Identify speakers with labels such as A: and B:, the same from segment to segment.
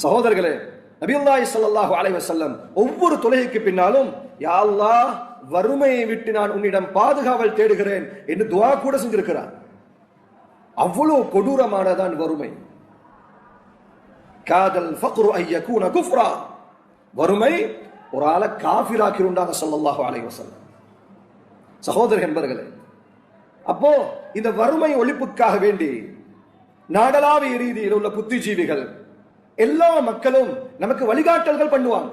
A: சகோதரர்களே, நபியுல்லாஹி ஸல்லல்லாஹு அலைஹி வஸல்லம் ஒவ்வொரு தொழுகைக்கு பின்னாலும் யா அல்லாஹ் வறுமையை விட்டு நான் உன்னிடம் பாதுகாவல் தேடுகிறேன் என்று துஆ கூட செஞ்சிருக்கிறார். அவ்வளவு கொடூரமானதான் வறுமை. காதல் ஃபக்ரு அன் யகூன குஃப்ரா, வறுமை ஒரு ஆளை காஃபிராக்கி உண்டாங்க ஸல்லல்லாஹு அலைஹி வஸல்லம். சகோதர என்பர்களே, அப்போ இந்த வறுமை ஒழிப்புக்காக வேண்டி நாடளாவிய ரீதியில் உள்ள புத்திஜீவிகள் எல்லா மக்களும் நமக்கு வழிகாட்டல்கள் பண்ணுவாங்க.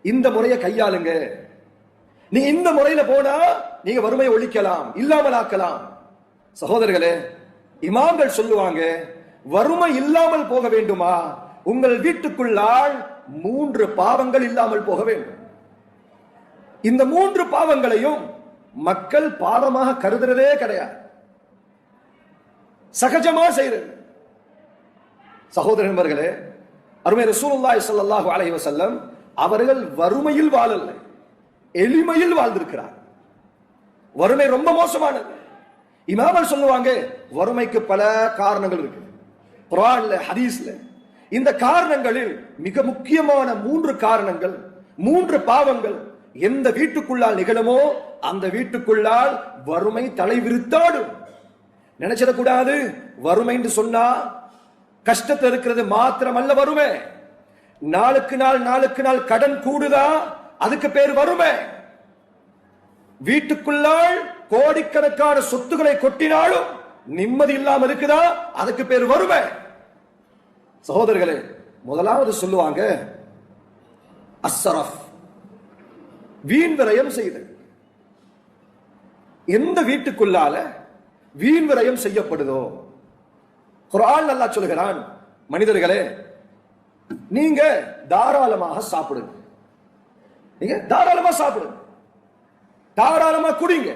A: இந்த முறையை கையாளுங்க, நீ இந்த முறையில போனா நீங்க வறுமையை ஒழிக்கலாம், இல்லாமலாக்கலாம். சகோதரர்களே, இமாம்கள் சொல்லுவாங்க, வறுமை இல்லாமல் போக வேண்டுமா, உங்கள் வீட்டுக்குள்ளால் 3 பாவங்கள் இல்லாமல் போக வேண்டும். இந்த 3 பாவங்களையும் மக்கள் பாவமாக கருதுறதே கிடையாது, சகஜமா செய்யறது. சகோதர நண்பர்களே, அருமை ரசூலுல்லாஹி ஸல்லல்லாஹு அலைஹி வஸல்லம் அவர்கள் வறுமையில் வாழல, எளிமையில் வாழ்ந்திருக்கிறார். வறுமை ரொம்ப மோசமானது. இமாம்கள் சொல்லுவாங்க, வறுமைக்கு பல காரணங்கள் இருக்கு குர்ஆன்ல, ஹதீஸ்ல. இந்த காரணங்களில் மிக முக்கியமான 3 காரணங்கள், 3 பாவங்கள் எந்த வீட்டுக்குள்ளால் நிகழுமோ அந்த வீட்டுக்குள்ளால் வறுமை தலைவிரித்தாடும். நினைச்சிடக்கூடாது, வறுமை என்று சொன்னா கஷ்டத்தில் இருக்கிறது மாத்திரமல்ல வறுமை. நாளுக்கு நாள் கடன் கூடுதா, அதுக்கு பேர் வறுமை. வீட்டுக்குள்ளால் கோடிக்கணக்கான சொத்துக்களை கொட்டினாலும் நிம்மதி இல்லாம இருக்குதா, அதுக்கு பேர் வறுமை. சகோதரர்களே, முதலாவது சொல்லுவாங்க அஸ்ஸரஃப், வீண் விரயம் செய்தல். எந்த வீட்டுக்குள்ளால வீண் விரயம் செய்யப்படுதோ, குர்ஆன் அல்லாஹ் சொல்கிறான், மனிதர்களே நீங்க தாராளமாக சாப்பிடுங்க, நீங்க தாராளமா சாப்பிடுங்க, தாராளமா குடிங்க.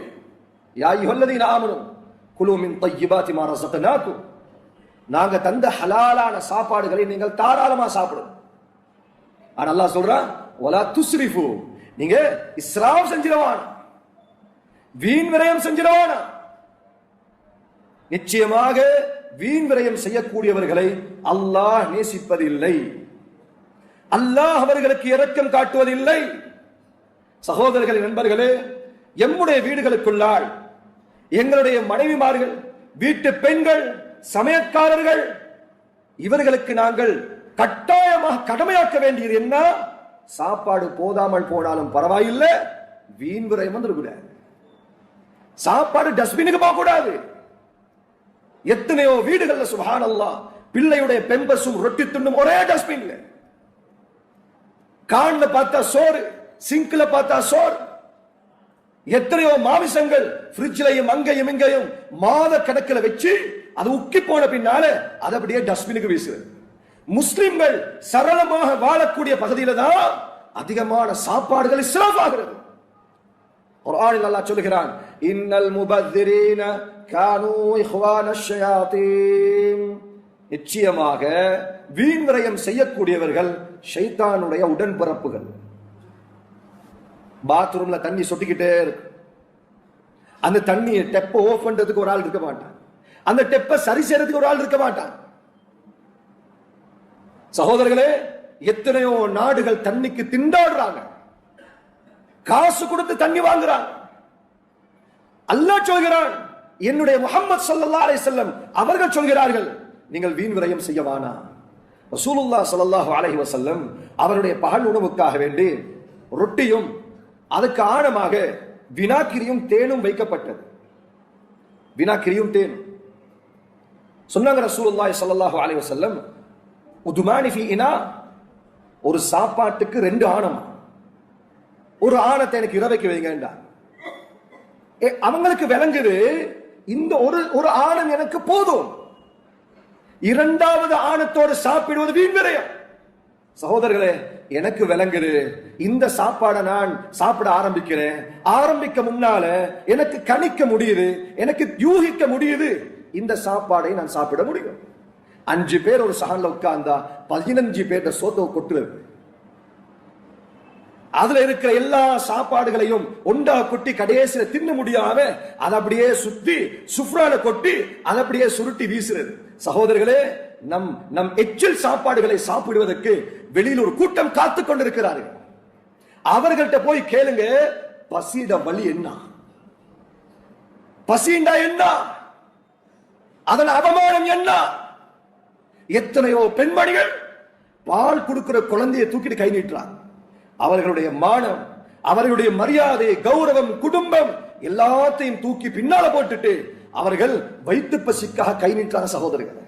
A: யா அய்யுஹல்லதீன ஆமனூ குலூ மின் தய்யிபாத்தி மா ரஸக்னாக்கும், நாங்க தந்த ஹலாலான சாப்பாடுகளை நீங்கள் தாராளமா சாப்பிடுங்க. ஆனா அல்லாஹ் சொல்றான், வலா துஸ்ரிஃபு, நீங்க இஸ்ராஃப் செஞ்சிரவானா, வீண் விரயம் செஞ்சிரவானா. நிச்சயமாக வீண் விரயம் செய்யக்கூடியவர்களை அல்லாஹ் நேசிப்பதில்லை, அல்லாஹ் அவர்களுக்கு இரக்கம் காட்டுவதில்லை. சகோதரர்களே, நண்பர்களே, எம்முடைய வீடுகளுக்குள்ளால் எங்களுடைய மனைவிமார்கள், வீட்டு பெண்கள், சமையற்காரர்கள், இவர்களுக்கு நாங்கள் கட்டாயமாக கடமையாக்க வேண்டியது என்ன? சாப்பாடு போதாமல் போனாலும் பரவாயில்லை, வீண் விரயம் வந்துடக்கூடாது. சாப்பாடு டஸ்ட்பினுக்கு போக கூடாது. எத்தனையோ வீடுகள்ல சுப்ஹானல்லாஹ் பிள்ளையுடைய பெம்பர்ஸும் ரொட்டி துண்டும் ஒரே டஸ்ட்பின்ல. கான்ல பார்த்தா சோறு, சிங்க்ல பார்த்தா சோறு. எத்தனையோ மாமிசங்கள் ஃப்ரிட்ஜ்லயும் அங்கேயும் இங்கேயும் மாத கணக்கில் வச்சு அது உக்கி போன பின்னால அது அப்படியே டஸ்ட்பினுக்கு வீசுறது. முஸ்லிம்கள் சரளமாக வாழக்கூடிய பகுதியில தான் அதிகமான சாப்பாடுகள் இஸ்ராஃப் ஆகிறது. குர்ஆனில் அல்லாஹ் சொல்கிறான், இன்னல் முபذிரீன கானூ இஹ்வானஷ் ஷயாத்தீன், நிச்சயமாக வீண் விரயம் செய்யக்கூடியவர்கள் ஷைத்தானுடைய உடன்பிறப்புகள். பாத்ரூம்ல தண்ணி சொட்டிக்கிட்டே இருக்கு, அந்த தண்ணியை டெப்ப ஆஃப் பண்றதுக்கு ஒரு ஆள் இருக்க மாட்டான், அந்த டெப்ப சரி செய்யறதுக்கு ஒரு ஆள் இருக்க மாட்டான். சகோதரர்களே, எத்தனையோ நாடுகள் தண்ணிக்கு திண்டாடுறாங்க, காசு கொடுத்து தண்ணி வாங்குறாங்க. அல்லாஹ் சொல்கிறான், என்னுடைய முஹம்மது ஸல்லல்லாஹு அலைஹி வஸல்லம் அவர்கள் சொல்கிறார்கள், நீங்கள் வீண் விரயம் செய்யவானா. ரசூலுல்லாஹ் ஸல்லல்லாஹு அலைஹி வஸல்லம் அவருடைய பகல் உணவுக்காக வேண்டி ரொட்டியும் அதுக்கு ஆழமாக வினாக்கிரியும் தேனும் வைக்கப்பட்டது. வினாக்கிரியும் தேனும் சொன்னாங்க ரசூலுல்லாஹி ஸல்லல்லாஹு அலைஹி வஸல்லம், உதுமானி ஃபீ இனா, ஒரு சாப்பாட்டுக்கு 2 ஆணம், ஒரு ஆணத்தை எனக்கு இரவைக்கு வைங்கண்டா. அவங்களுக்கு விளங்குது, இந்த ஒரு ஆணம் எனக்கு போதும், 2வது ஆணத்தோடு சாப்பிடுவது வீண் விரயம். சகோதரர்களே, எனக்கு விளங்குது, இந்த சாப்பாடை நான் சாப்பிட ஆரம்பிக்கிறேன், ஆரம்பிக்க முன்னால எனக்கு கணிக்க முடியுது, எனக்கு யூகிக்க முடியுது, இந்த சாப்பாடை நான் சாப்பிட முடியும். 5 பேர் ஒரு சஹன்ல உட்கார்ந்தா 15 பேர் சோத்தை கொட்டுறது. அதுல இருக்கிற எல்லா சாப்பாடுகளையும் ஒண்டா கொட்டி கடைசியில தின்ன முடியாம அதை அப்படியே சுத்தி சுஃப்ரால கொட்டி அதை அப்படியே சுருட்டி வீசுறது. சகோதரர்களே, நம் நம் எச்சில் சாப்பாடுகளை சாப்பிடுவதற்கு வெளியில் ஒரு கூட்டம் காத்துக் கொண்டிருக்கிறார்கள். அவர்கள்ட்ட போய் கேளுங்க, பசிட வழி என்ன, பசிண்டா என்ன, அதன் அவமானம் என்ன? எத்தனையோ பெண்மணிகள் பால் கொடுக்கிற குழந்தையை தூக்கிட்டு கை நீட்டுறாங்க. அவர்களுடைய மானம், அவர்களுடைய மரியாதை, கௌரவம், குடும்பம் எல்லாத்தையும் தூக்கி பின்னால போட்டுட்டு அவர்கள் வயிற்று பசிக்காக கை நீட்டான சகோதரர்கள்.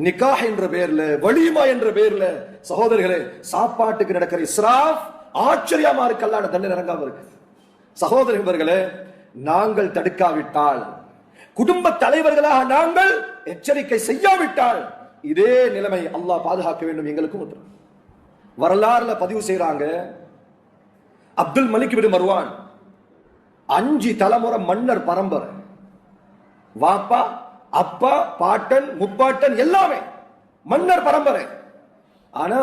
A: நிக்காஹ் என்ற பெயர்ல, வலிமா என்ற பெயர்ல சகோதரர்களே சாப்பாட்டுக்கு நடக்கிற இஸ்ராஃப் ஆச்சரியமா இருக்கு. அல்லாஹ் தண்டனை இறங்காம இருக்கு. சகோதரர்களே, நாங்கள் தடுக்காவிட்டால், குடும்ப தலைவர்களாக நாங்கள் எச்சரிக்கை செய்யாவிட்டால் இதே நிலைமை அல்லாஹ் பாதுகாக்க வேண்டும். எங்களுக்கும் உத்தரவு. வரலாறுல பதிவு செய்யறாங்க, அப்துல் மலிக் பின் மர்வான் 5 தலைமுறை மன்னர் பரம்பரை. வாப்பா, அப்பா, பாட்டன், முப்பாட்டன் எல்லாமே மன்னர் பரம்பரை. ஆனா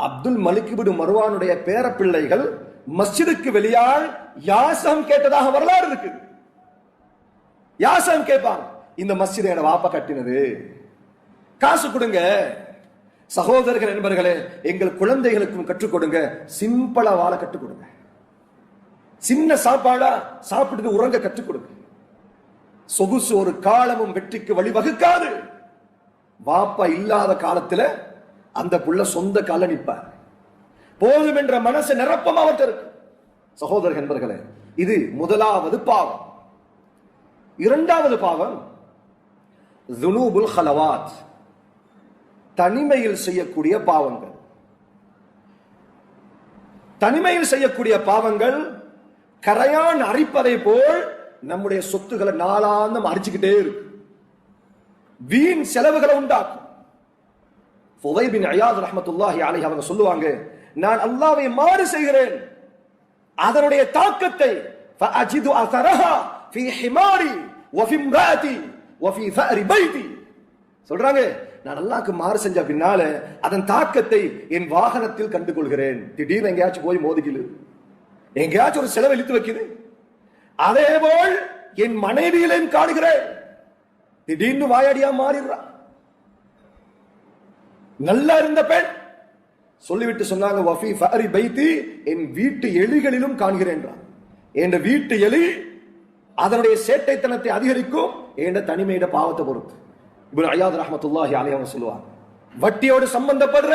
A: அப்துல் மலிக் பின் மர்வானுடைய பேர பிள்ளைகள் மஸ்ஜிதுக்கு வெளியால் யாசம் கேட்டதாக வரலாறு இருக்கு. யாசம் கேட்பாங்க, இந்த மஸ்ஜித் என வாப்பா கட்டினது, காசு கொடுங்க. சகோதரர்கள் என்பர்களே, எங்கள் குழந்தைகளுக்கும் கற்றுக் கொடுங்க, சிம்பிளா வாழ கற்றுக் கொடுங்க. சின்ன சாப்பாடா சாப்பிட்டு உறங்க கற்றுக் கொடுங்க. சொகுசு ஒரு காலமும் வெற்றிக்கு வழிவகுக்காது. வாப்பா இல்லாத காலத்துல அந்த புள்ள சொந்த கால நிற்பார். போதும் என்ற மனசு நிரப்பம் அவர்கிட்ட இருக்கு. சகோதரர்கள் என்பர்களே, இது முதலாவது பாவம். இரண்டாவது பாவம் துனூபுல் ஹலவாத், தனிமையில் செய்யக்கூடிய பாவங்கள். தனிமையில் செய்யக்கூடிய பாவங்கள் கரையான் அரிப்பதை போல் நம்முடைய சொத்துக்களை நாளாந்தம் அரிச்சுக்கிட்டே இருக்கு, வீண் செலவுகளை உண்டாக்கும். ஃபுதைல் பின் இயாத் ரஹ்மத்துல்லாஹி அலைஹி அவங்க சொல்லுவாங்க, நான் அல்லாஹ்வை மாறு செய்கிறேன், அதனுடைய தாக்கத்தை ஃபஅஜிது அஸரஹா ஃபீ ஹிமாரி வ ஃபீ இம்ராஅதி வ ஃபீ ஃபஅரி பைதி. சொல்றாங்க, நான் அல்லாஹ்க்கு மாறு செஞ்ச பின்னால அதன் தாக்கத்தை என் வாகனத்தில் கண்டுகொள்கிறேன். திடீர்னு எங்கேயாச்சும் போய் மோதிக்கிது, எங்கேயாச்சும் ஒரு செலவு இழுத்து வைக்குது. அதே போல் என் மனைவியிலையும் காணுகிறேன், திடீர்னு வாயாடியா மாறிடுறா. நல்லா இருந்த பெண் சொல்லிவிட்டு சொன்னாங்க, வஃபி ஃபஅரி பைதி, என் வீட்டு எலிகளிலும் காண்கிறேன். என் வீட்டு எலி அதனுடைய சேட்டைத்தனத்தை அதிகரிக்கும் என்ற தனிமையிட பாவத்தை பொறுத்து. இப்னு இயாத் ரஹ்மத்துல்லாஹி அலைஹி அவங்க சொல்லுவாங்க, வட்டியோடு சம்பந்தப்படுற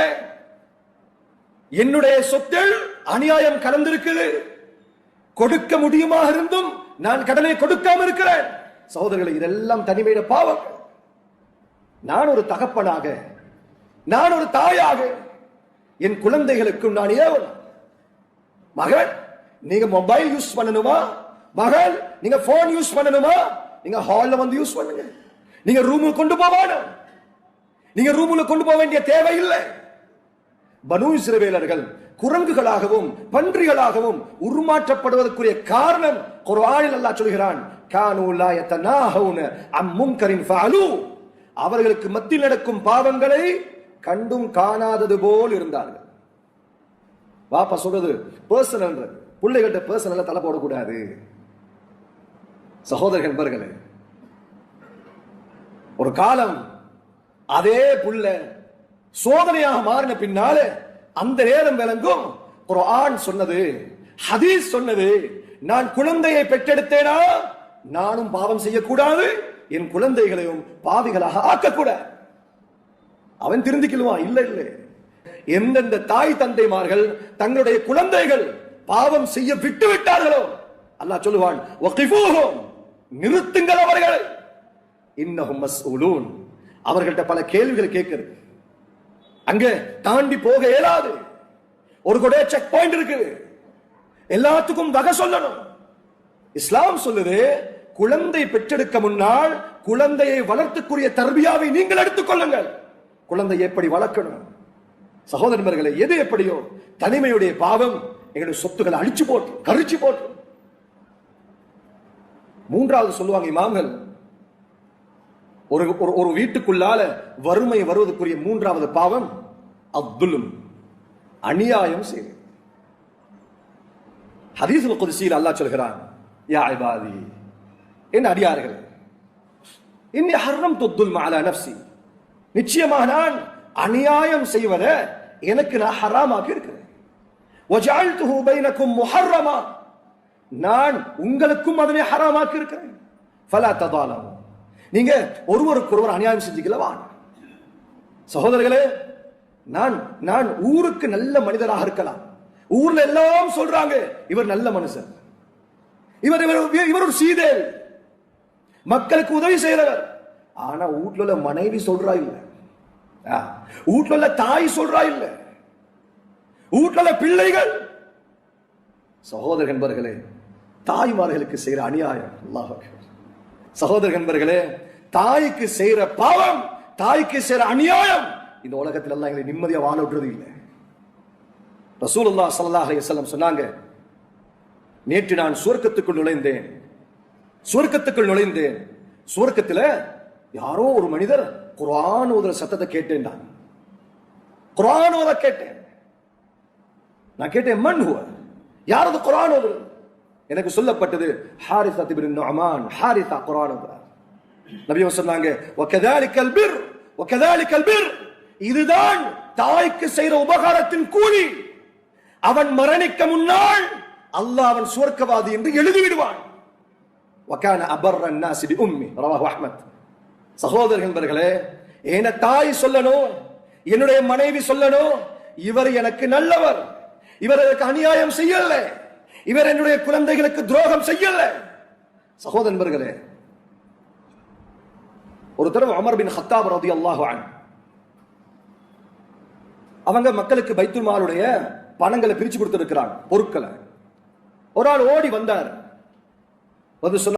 A: என்னுடைய சொத்தில் அநியாயம் கலந்திருக்குது, கொடுக்க முடியுமா இருந்தும் நான் கடனை கொடுக்காம இருக்கிறேன். சகோதரர்களை, இதெல்லாம் தனிமையிட பாவம். நான் ஒரு தகப்பனாக, நான் ஒரு தாயாக என் குழந்தைகளுக்கும் நான் ஏவன், மகள் நீங்க மொபைல் யூஸ் பண்ணணுமா, மகள் நீங்க போன் யூஸ் பண்ணணுமா, நீங்க ஹால்ல வந்து யூஸ் பண்ணுங்க, நீங்க ரூமுக்கு கொண்டு போவானோ, நீங்க ரூமுக்கு கொண்டு போக வேண்டிய தேவை இல்லை. பனூ இஸ்ரவேலர்கள் குரங்குகளாகவும் பன்றிகளாகவும் உருமாற்றப்படுவதற்குரிய காரணம் குர்ஆனில் அல்லாஹ் சொல்கிறான், கானூ லா யதனாஹூன அம் முன்கரின் ஃபஅலூ, அவர்களுக்கு மத்தியில் நடக்கும் பாவங்களை கண்டும் காணாதது போல் இருந்தார்கள். வாப்பா சொல்றது பர்சனல், பிள்ளைகள்ட்ட பர்சனலா தலை போடக்கூடாது. சகோதரர்கள் நண்பர்களே, ஒரு காலம் அதே புள்ள சோதனையாக மாறின பின்னால அந்த நேரம் விளங்கும். குர்ஆன் சொன்னது, ஹதீஸ் சொன்னது, நான் குழந்தையை பெற்றெடுத்தேனா நானும் பாவம் செய்யக்கூடாது, என் குழந்தைகளையும் பாவிகளாக ஆக்கக்கூடாது. அவன் திருந்திக்குவான். இல்ல இல்ல, எந்தெந்த தாய் தந்தைமார்கள் தங்களுடைய குழந்தைகள் பாவம் செய்ய விட்டு விட்டார்களோ அல்லாஹ் சொல்லுவான், வகிஃபூஹும், நிறுத்துங்கள் அவர்களை, இன்னஹும் மஸ்ஊலூன், அவர்கள்ட்ட பல கேள்விகள் கேட்கிறது. அங்க தாண்டி போக இயலாது. ஒரு கூட செக் பாயிண்ட் இருக்குது, எல்லாத்துக்கும் வகை சொல்லணும். இஸ்லாம் சொல்லுது, குழந்தை பெற்றெடுக்க முன்னால் குழந்தையை வளர்த்துக்குரிய தர்பியாவை நீங்கள் எடுத்துக் கொள்ளுங்கள். குழந்தை எப்படி வளர்க்கணும். சகோதரர்களே, எது எப்படியோ தனிமையுடைய பாவம் எங்களுடைய சொத்துக்களை அழிச்சு போட்டு கரிச்சு போட்டு. மூன்றாவது சொல்லுவாங்க இமாம்கள், ஒரு வீட்டுக்குள்ளால வறுமை வருவதற்குரிய மூன்றாவது பாவம் அத்துலும், அநியாயம் செய்வது. ஹதீஸுல் குத்ஸியில் அல்லாஹ் சொல்கிறான், யா இபாதி, என் அடியார்களே, இன்னி ஹர்ரம்து துல்ம அலா நஃப்ஸி, நிச்சயமாக நான் அநியாயம் செய்வதை எனக்கு நான் ஹராமாக்கி இருக்கிறேன். வஜஅல்துஹு பைனக்கும் முஹர்ரமா, நான் உங்களுக்கும் அதனை ஹராமாக்கி இருக்கிறேன். ஃபலா ததாலமு, நீங்க ஒருவருக்கொருவர் அநியாயம் செஞ்சுக்கலவா. சகோதரர்களே, நான் நான் ஊருக்கு நல்ல மனிதராக இருக்கலாம். ஊர்ல எல்லாம் சொல்றாங்க இவர் நல்ல மனுஷன், இவர் இவர் ஒரு சீதேல், மக்களுக்கு உதவி செய்யறவர். ஆனா வீட்டுல உள்ள மனைவி சொல்றா இல்ல, வீட்டுல உள்ள தாய் சொல்றா இல்ல, வீட்டுல உள்ள பிள்ளைகள். சகோதர நண்பர்களே, தாய்மார்களுக்கு செய்யற அநியாயம் அல்லாஹ் அக்பர். சகோதர நண்பர்களே, தாய்க்கு செய்யற பாவம், தாய்க்கு செய்யற அநியாயம் இந்த உலகத்தில் எல்லாம் எங்களை நிம்மதியா வாழ விடுறது இல்லை. ரசூலுல்லாஹ் ஸல்லல்லாஹு அலைஹி வஸல்லம் சொன்னாங்க, நேற்று நான் சுவர்க்கத்துக்குள் நுழைந்தேன், சுவர்க்கத்துல யாரோ ஒரு மனிதர் குர்ஆன் ஓதுற சத்தத்தை கேட்டேன். குர்ஆன் ஓத கேட்டேன். நான் கேட்டேன், மன் ஹுவ, யார் அது குர்ஆன் ஓதுறது? எனக்கு சொல்லப்பட்டது ஹாரிஸா இப்னு நுஅமான். ஹாரிஸா குர்ஆன் ஓதுறார். நபி சொன்னாங்க, வகதாலிகல் பிர், வகதாலிகல் பிர், இதுதான் தாய்க்கு செய்யற உபகாரத்தின் கூலி. அவன் மரணிக்க முன்னால் அல்லாஹ் அவன் சுவர்க்கவாதி என்று எழுதி விடுவான். வகான அபர்ர الناس بأمي رواه அஹ்மத். சகோதரர்களே, என தாய் சொல்லணும், என்னுடைய மனைவி சொல்லணும், இவர் எனக்கு நல்லவர், இவர் எனக்கு அநியாயம் செய்யல, இவர் என்னுடைய குழந்தைகளுக்கு துரோகம் செய்யல. சகோதரர்களே, ஒரு தடவை உமர் பின் கத்தாப் ரலியல்லாஹு அன்ஹு அவங்க மக்களுக்கு பைத்துல் மாலுடைய பணங்களை பிரிச்சு கொடுத்திருக்கிறாங்க, பொருட்களை. ஒரு ஆள் ஓடி வந்தார், வந்து சொன்னார்,